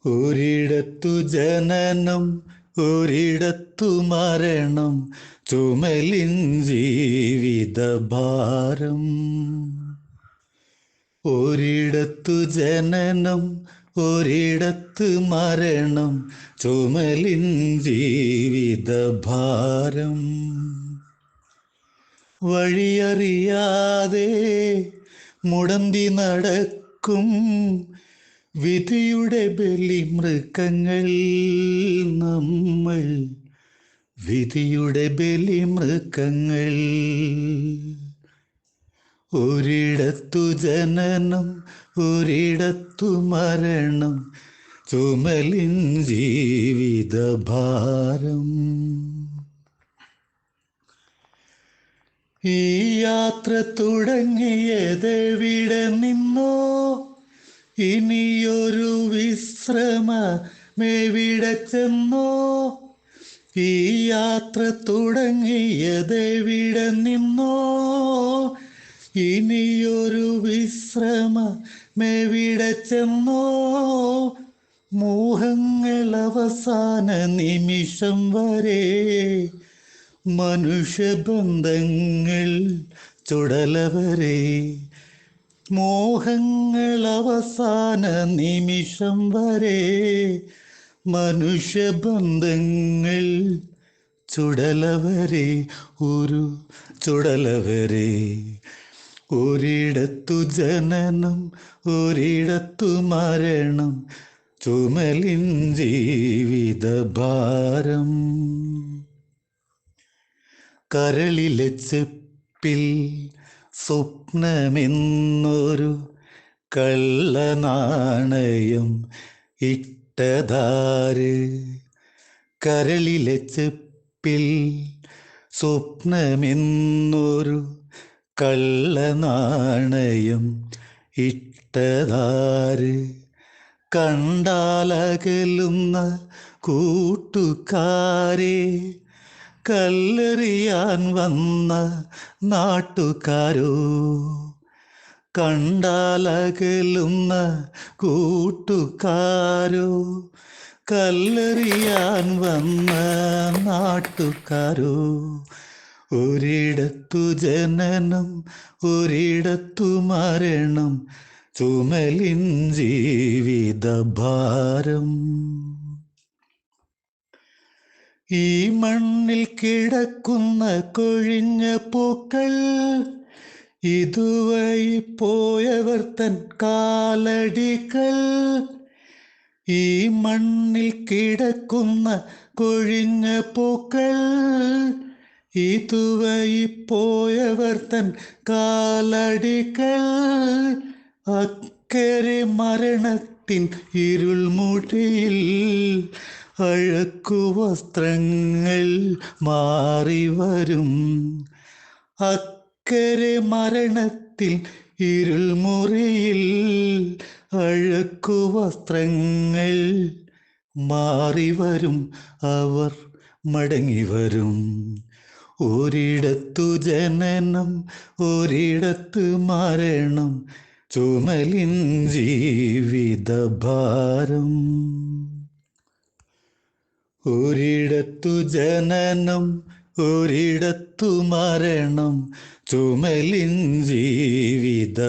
ഒരിടത്തു ജനനം, ഒരിടത്തു മരണം, ചുമലിൻ ജീവിതഭാരം. ഒരിടത്തു ജനനം, ഒരിടത്ത് മരണം, ചുമലിൻ ജീവിതഭാരം. വഴിയറിയാതെ മുടന്തി നടക്കും വിധിയുടെ ബലിമൃഗങ്ങൾ നമ്മൾ, വിധിയുടെ ബലിമൃഗങ്ങൾ. ഒരിടത്തു ജനനം, ഒരിടത്തു മരണം, ചുമലിൻ ജീവിതഭാരം. ഈ യാത്ര തുടങ്ങിയതെവിടെ നിന്നോ, ഇനിയൊരു വിശ്രമമെവിടെ ചെന്നോ. ഈ യാത്ര തുടങ്ങിയതെവിടെ നിന്നോ, ഇനിയൊരു വിശ്രമമെവിടെ ചെന്നോ. മോഹങ്ങൾ അവസാന നിമിഷം വരെ, മനുഷ്യബന്ധങ്ങൾ ചുടലവരെ. മോഹങ്ങൾ അവസാന നിമിഷം വരെ, മനുഷ്യബന്ധങ്ങൾ ചുടലവരെ, ഒരു ചുടലവരെ. ഒരിടത്തു ജനനം, ഒരിടത്തു മരണം, ചുമലിൻ ജീവിതഭാരം. കരളിലെ ചെപ്പിൽ സ്വപ്നമെന്നൊരു കള്ളനാണയം ഇട്ടതാര്. കരളിലെ ചെപ്പിൽ സ്വപ്നമെന്നൊരു കള്ളനാണയം ഇട്ടതാര്. കണ്ടാലകലുന്ന കൂട്ടുകാരെ, കല്ലെറിയാൻ വന്ന നാട്ടുകാരോ. കണ്ടാലകലുന്ന കൂട്ടുകാരോ, കല്ലെറിയാൻ വന്ന നാട്ടുകാരോ. ഒരിടത്തു ജനനം, ഒരിടത്തു മരണം, ചുമലിൻ ജീവിതഭാരം. ഈ മണ്ണിൽ കിടക്കുന്ന കൊഴിഞ്ഞ പൂക്കൾ, ഇതുവഴി പോയവർ തൻ കാലടികൾ. ഈ മണ്ണിൽ കിടക്കുന്ന കൊഴിഞ്ഞ പൂക്കൾ, ഇതുവഴി പോയവർ തൻ കാലടികൾ. അക്കരെ മരണത്തിൻ ഇരുൾമുടിയിൽ അഴക്കുവസ്ത്രങ്ങൾ മാറിവരും. അക്കരെ മരണത്തിൽ ഇരുൾമുറിയിൽ അഴക്കുവസ്ത്രങ്ങൾ മാറിവരും, അവർ മടങ്ങിവരും. ഒരിടത്തു ജനനം, ഒരിടത്ത് മരണം, ചുമലിൻ ജീവിതഭാരം. ഒരിടത്തു ജനനം, ഒരിടത്തു മരണം, ചുമലിൻ ജീവിതഭാരം.